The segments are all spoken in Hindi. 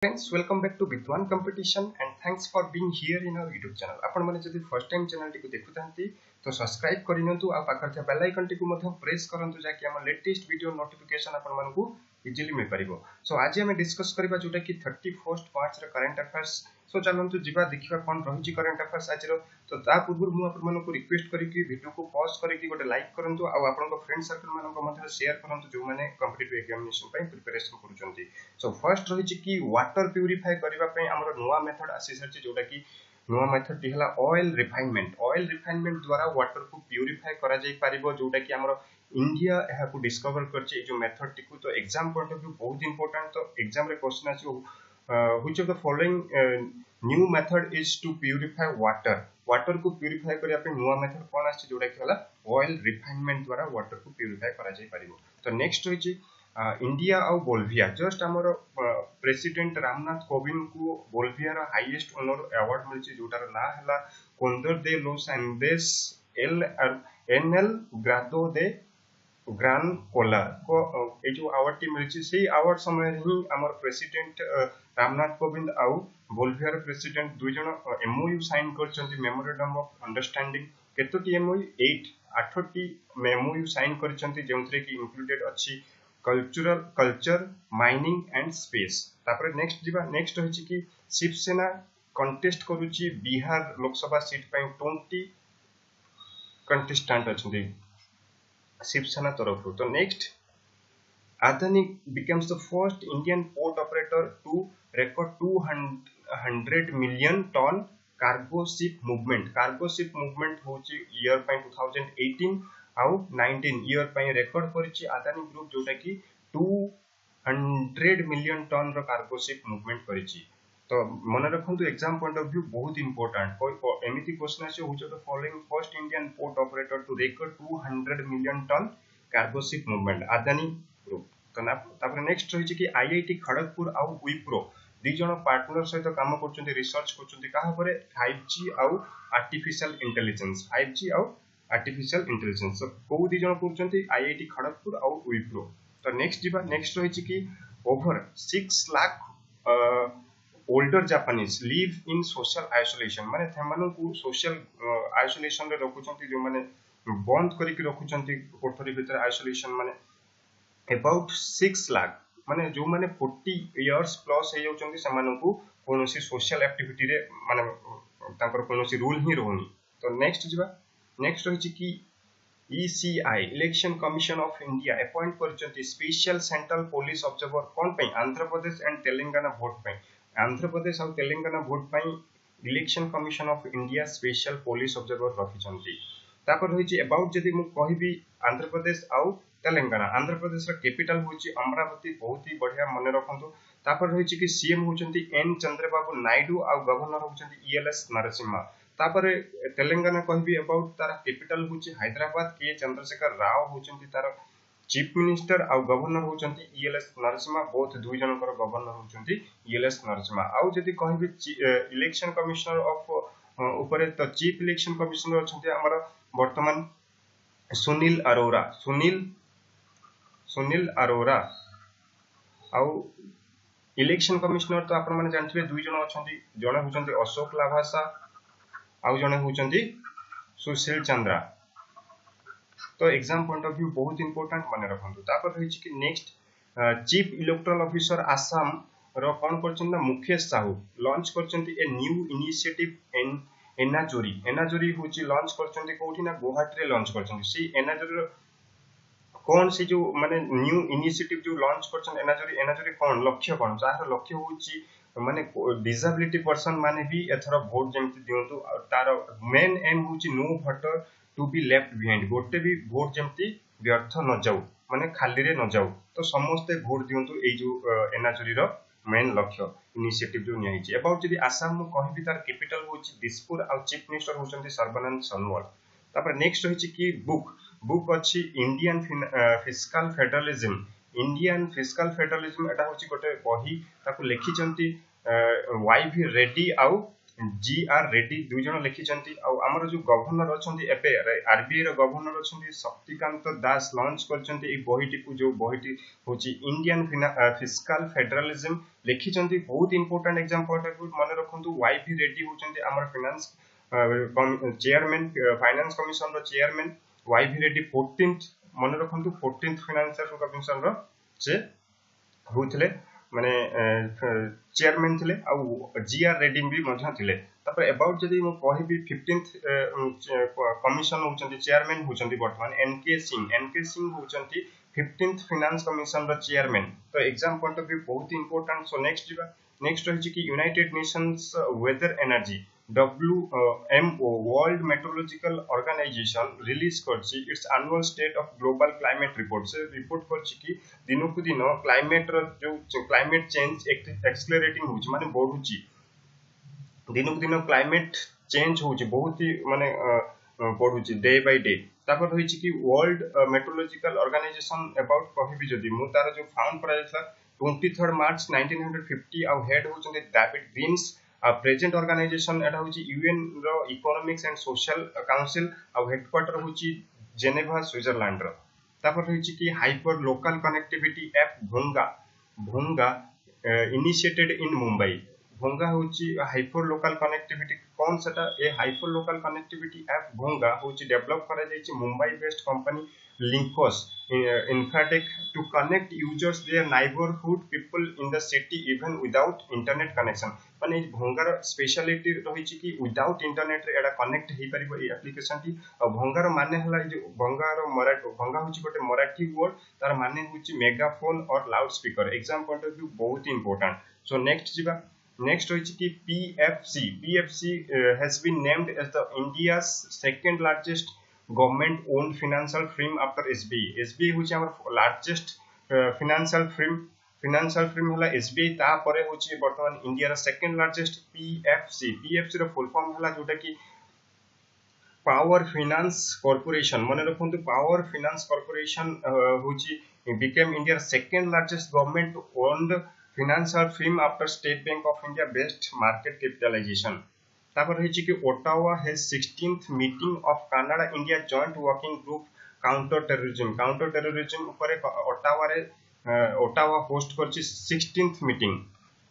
Friends, welcome back to VIDWAN Competition and thanks for being here in our YouTube channel. आपण माने जदि फर्स्ट टाइम चैनल टी को देखुथांती तो सब्सक्राइब करिनंतु आ पाखर था बेल आइकन टी को मध्य प्रेस करंतु जाकि हम लेटेस्ट वीडियो नोटिफिकेशन आपण मानकू इजीली मिल परिबो। सो आज हम डिस्कस करबा जोटा कि 31 मार्च रे करंट अफेयर्स। सो चलंतु जिबा देखिबा कोन रहिछि करंट अफेयर्स आज रो। तो ता पूर्व मु आपण मानकू रिक्वेस्ट करी कि वीडियो को पॉज करी कि गोटे लाइक करंतु आ आपण को फ्रेंड सर्कल मानक मध्य शेयर करंतु जो माने कॉम्पिटिटिव एग्जामिनेशन पई प्रिपरेशन करूचंती। सो फर्स्ट रहिछि कि वाटर प्यूरिफाई करबा पई हमर नुवा मेथड आसी सरछि जोटा कि नुवा मेथड टी हला ऑयल रिफाइनमेंट द्वारा वाटर को प्यूरिफाई करा जाई परिबो जोटा कि हमर इंडिया एहा को डिस्कवर करछि जो मेथड टी को। तो एग्जाम पॉइंट ऑफ व्यू बहुत इंपोर्टेंट। तो एग्जाम रे क्वेश्चन आछि which of the following new method is to purify water को प्यूरिफाई करिया पे नुवा मेथड कोन आछि जोटा कि हला ऑयल रिफाइनमेंट द्वारा वाटर को प्यूरिफाई करा जाई परिबो। तो नेक्स्ट होछि इंडिया और बोल्विया। जस्ट हमर प्रेसिडेंट रामनाथ कोविंद को बोल्विया रो हाईएस्ट ऑनर अवार्ड मिलछि जोटार ना हला Condor de los Andes NL ग्राडो दे ग्रान कोला को ए जो अवार्ड टी मिलछि सेही अवार्ड समय ही हमर प्रेसिडेंट रामनाथ कोविंद आउ बोल्विया रो प्रेसिडेंट दुई जण एमओयू साइन करछन्ती मेमोरेंडम ऑफ अंडरस्टैंडिंग। केतोटी एमओयू 8टी एमओयू साइन करछन्ती जेंतरे कि इंक्लूडेड अछि कल्चर माइनिंग एंड स्पेस। तापर नेक्स्ट जीवा नेक्स्ट होछि कि शिवसेना कंटेस्ट करूछि बिहार लोकसभा सीट पय 20 कंटेस्टेंट अछन्ती शिवसेना तरफ। तो next Adani becomes the first Indian port operator to record 200 million ton cargo ship movement होछि ईयर पय 2018 आउ 19 ईयर पय रिकॉर्ड करिछि अदानी ग्रुप जोटा कि 200 मिलियन टन रो कार्गो शिप मूवमेंट करिछि। तो मन रखंतु एग्जाम पॉइंट ऑफ व्यू बहुत इंपोर्टेंट। कोई एमिति क्वेश्चन आछे which of the following first Indian port operator to record 200 million ton cargo ship movement Adani group. तो तापर नेक्स्ट रहिछि कि आईआईटी खड़गपुर आउ विप्रो दी जण पार्टनर सहित काम करचंती रिसर्च करचंती काहा परे 5G आउ आर्टिफिशियल इंटेलिजेंस को दी जण करचंती आईआईटी खड़गपुर आउ विप्रो। तो नेक्स्ट रहिछि कि over 6 lakh older Japanese live in social isolation माने थेमानु को सोशल आइसोलेशन रे रखुचंती जो माने बंद करी के रखुचंती कोठरी भीतर आइसोलेशन माने अबाउट 6 लाख माने जो माने 40 इयर्स प्लस हे जाउचंती समानु को कोनोसी सोशल एक्टिविटी रे माने तांकर कोनोसी रूल ही रहउनी। तो नेक्स्ट रहिछि कि ECI election commission of India appoint करचंती स्पेशल सेंट्रल पुलिस ऑब्जर्वर कोन पई आंध्र प्रदेश एंड तेलंगाना वोट पई। आंध्र प्रदेश और तेलंगाना वोट पई election commission of India special police observer रखिचंती। तापर होइछि अबाउट जदि मु कहिबी आंध्र प्रदेश आउ तेलंगाना। आंध्र प्रदेश रा कैपिटल होइछि अमरावती बहुत ही बढ़िया मने रखंतु। तापर होइछि कि सीएम होचंती एन चंद्रबाबू नायडू आउ गवर्नर होचंती ELS नरसिम्हा। तापर तेलंगाना कहबी अबाउट तार कैपिटल होछि हैदराबाद के चंद्रशेखर राव होचंती तार चीफ मिनिस्टर आउ गवर्नर होचंती ELS नरसिम्हा। बोथ दुई जनकर गवर्नर होचंती ELS नरसिम्हा। आउ जदि कहबी इलेक्शन कमिश्नर ऑफ ऊपर तो चीफ इलेक्शन कमिश्नर अछंती हमर वर्तमान सुनील अरोरा आउ इलेक्शन कमिश्नर तो आपण माने जानथिबे दुई जण अछंती जणे होचंती अशोक लाभासा आउ जणे होचंती सुशील चंद्रा। तो एग्जाम पॉइंट ऑफ व्यू बहुत इंपोर्टेंट माने रखंतु। तापर रहिछि कि next chief electoral officer Assam रो कोन करछन ना मुकेश साहू लॉन्च करछंती ए न्यू इनिशिएटिव एनाजोरी होची लॉन्च करछंती कोठी ना गुवाहाटी रे लॉन्च करछंती। सी एनाजोरी कोन से जो माने न्यू इनिशिएटिव जो लॉन्च करछन एनाजोरी कोन लक्ष्य कोन तार लक्ष्य होची माने डिसेबिलिटी पर्सन माने भी एथरा वोट जेमति दियंतु। तार मेन एम होची no voter to be left behind गोटे भी वोट जेमति व्यर्थ न जाऊ माने खाली रे न जाऊ। तो समस्त वोट दियंतु ए जो एनाजोरी रो मेन लक्ष्य इनिशिएटिव जो नियाइछि। अबाउट जदि आसाम मु कहबी तार कैपिटल होछि दिसपुर आ चीफ मिनिस्टर होचंती सर्बानंद सोनोवाल। तापर नेक्स्ट होछि कि बुक अछि इंडियन फिस्कल फेडरलिज्म एटा होछि गोटे बही ताको लिखिचंती YV रेड्डी आउ GR रेड्डी दुई जन लिखिछंती आ हमर जो गवर्नर अछंती एपे RBI रो गवर्नर अछंती शक्तिकांत दास लॉन्च करछंती ए बहिटी को जो बहिटी होची इंडियन फिस्कल फेडरलिज्म लिखिछंती बहुत important exam point of view मन रखंतु YV रेड्डी होचंती हमर फाइनेंस चेयरमैन फाइनेंस कमिशन रो चेयरमैन YV रेड्डी 14th मन रखंतु 14th फाइनेंशियल कमिशन रो जे होतले माने चेयरमैन थिले आ GR रेड्डी भी मझा थिले तापर अबाउट जदी मो कहबी 15th कमिशन होचंती चेयरमैन होचंती वर्तमान NK सिंह होचंती 15th फाइनेंस कमिशन रो चेयरमैन तो एग्जाम पॉइंट ऑफ व्यू बहुत इंपोर्टेंट सो नेक्स्ट रही कि United Nations weather energy WMO world meteorological organization release करछि its annual state of global climate report से रिपोर्ट करछि कि दिनो को दिन क्लाइमेट रो जो क्लाइमेट चेंज एक्सेलरेटिंग होछि माने बढ़ुछि दिनो को दिन क्लाइमेट चेंज होछि बहुत ही माने बढ़ुछि डे बाय डे तापर होछि कि वर्ल्ड मेट्रोलॉजिकल ऑर्गेनाइजेशन अबाउट कहबी जदी मु तार जो फाउंड करायला 23rd मार्च 1950 आ हेड होचंती डेविड ग्रीन्स आ प्रेजेंट ऑर्गेनाइजेशन एटा होची UN रो इकोनॉमिक्स एंड सोशल काउंसिल आ हेडक्वार्टर होची जेनेवा स्विट्जरलैंड रो तापर होची कि hyper local connectivity app Bhonga initiated in Mumbai Bhonga होची हाइपर लोकल कनेक्टिविटी कौन सेटा a hyper local connectivity app Bhonga होची डेवलप करा जायछि Mumbai based company Linkos infratech to connect users their neighbourhood people in the city even without internet connection माने भोंगार स्पेशलिटी रहिछि कि विदाउट इंटरनेट रे एडा कनेक्ट हे परिबो ए एप्लीकेशन टी भोंगार माने हला जो भोंगार भोंगा होछि गोटे मराठी वर्ड तार माने होछि मेगाफोन और loud speaker exam point of view बहुत इंपोर्टेंट सो नेक्स्ट होछि कि PFC has been named as the India's second largest government owned financial firm after SBI होछि हमर लार्जेस्ट financial firm हला SBI ता परे होछि वर्तमान इंडिया रा सेकंड लार्जेस्ट PFC रो फुल फॉर्म हला जोटा कि पावर फाइनेंस कॉर्पोरेशन माने रखंतु पावर फाइनेंस कॉर्पोरेशन होछि became India second largest government owned financial firm after State Bank of India based market capitalization तापर रही कि Ottawa has 16th meeting of Canada India joint working group counter terrorism ऊपर ओटावा होस्ट करछि 16th मीटिंग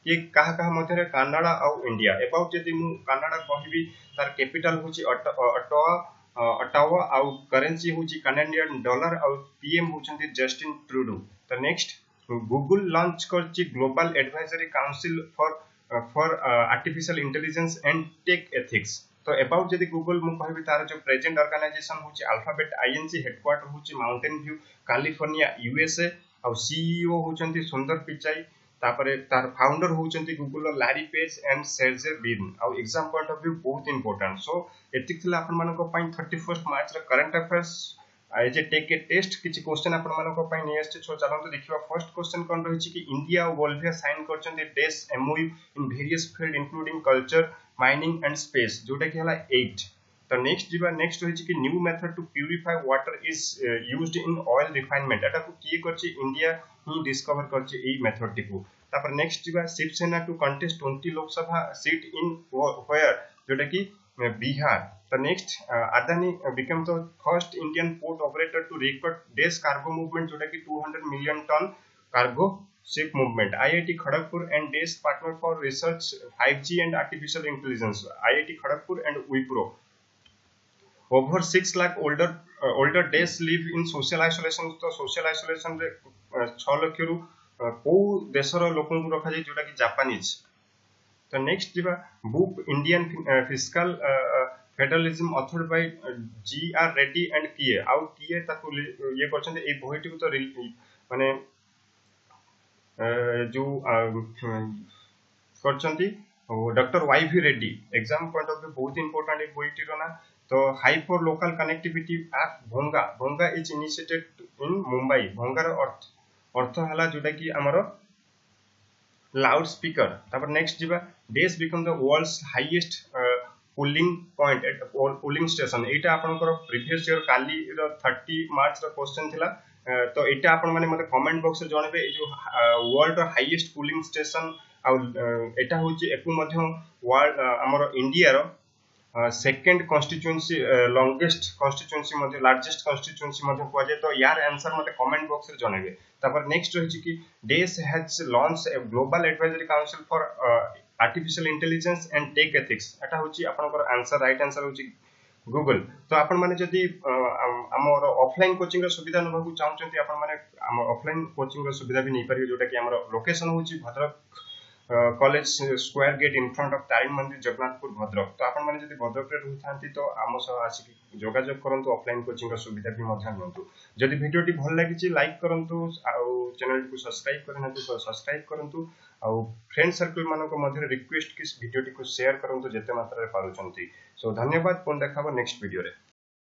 ये कहा मध्य रे कनाडा और इंडिया अबाउट जदी मु कनाडा कहबी तार कैपिटल होछि ओटावा और करेंसी होछि कैनेडियन डॉलर और PM होछंती जस्टिन ट्रूडो तो नेक्स्ट गूगल लॉन्च करछि global advisory council for artificial intelligence and tech ethics तो अबाउट जदी गूगल मु कहबी तार जो प्रेजेंट ऑर्गेनाइजेशन होछि अल्फाबेट INC हेडक्वार्टर होछि माउंटेन व्यू कैलिफोर्निया USA और CEO होचंती सुंदर पिचाई तापरे तार फाउंडर होचंती Google Larry Page and Sergey Brin और एग्जाम पॉइंट ऑफ व्यू बहुत इंपोर्टेंट सो एतिक थिला आपन मानको पई 31st मार्च रे करंट अफेयर्स आज टेक ए टेस्ट किछि क्वेश्चन आपन मानको पई नै आछे सो चलंतु देखिबा फर्स्ट क्वेश्चन कोन रहिछि कि इंडिया और बोल्विया साइन करचंती डेस MOU in various field including culture mining and space जोटा कि हला 8 तो नेक्स्ट रहिछि कि new method to purify water is used in oil refinement एटा को किए करछि इंडिया ही डिस्कवर करछि एई मेथड टिकु तापर नेक्स्ट जिबा Shiv Sena to contest 20 Lok Sabha seat in where जोटा कि बिहार तो next Adani become the first Indian port operator to record these cargo movement जोटा कि 200 million ton cargo ship movement IIT Kharagpur and these partner for research 5G and artificial intelligence IIT Kharagpur and Wipro over 6 lakh older days live in social isolation तो social isolation रे 6 लाख रु को देशर लोकन को रखा जाय जोटा कि जापानीज तो नेक्स्ट दिबा book Indian fiscal federalism authored bye GR Reddy and किए ताको ये करछन ए बहिटी को तो माने जो करछंती doctor YV Reddy exam point of view बहुत इंपोर्टेंट एक बहिटी रो ना तो hyper local connectivity app Bhonga is initiated in Mumbai भोंगार अर्थ हला जोटा कि हमरो लाउड स्पीकर तापर नेक्स्ट जिबा डेस become the world's highest polling point at polling station एटा आपनकर प्रीवियस ईयर काली रो 30 मार्च रो क्वेश्चन थिला तो एटा आपन माने मते कमेंट बॉक्स रे जणबे ए जो वर्ल्ड रो हाईएस्ट पुलिंग स्टेशन आ एटा होची एकु मध्य वर्ल्ड हमर इंडिया रो सेकंड कॉन्स्टिट्यूएंसी लॉन्गेस्ट कॉन्स्टिट्यूएंसी मध्ये लार्जेस्ट कॉन्स्टिट्यूएंसी मध्ये को जाय तो यार आंसर मते कमेंट बॉक्स रे जणाबे तापर नेक्स्ट होची कि डेस has launch a global advisory council for artificial intelligence and tech ethics एटा होची आपनकर आंसर राइट आंसर होची गूगल तो आपण माने जदी हमर ऑफलाइन कोचिंग रो सुविधा नबाकू चाहउचंती आपण माने हम ऑफलाइन कोचिंग रो सुविधा भी नै परियो जोटा कि हमर लोकेशन होची Bhadrak college square get in front of Tarini मंदिर जगन्नाथपुर भद्रक तो आपण माने जदी भद्रक रे रहथांती तो आम सह आसी जोगाजोग करंतु ऑफलाइन कोचिंग रो सुविधा भी मध्य नियंतु जदी वीडियो टी भल लागिची लाइक करंतु आ चैनल को सब्सक्राइब करनतु तो सब्सक्राइब करंतु आ फ्रेंड सर्कल मानको मध्य रिक्वेस्ट कि वीडियो टी को शेयर करंतु जते मात्रा रे पारुचंती सो धन्यवाद पुन देखाबो नेक्स्ट वीडियो रे।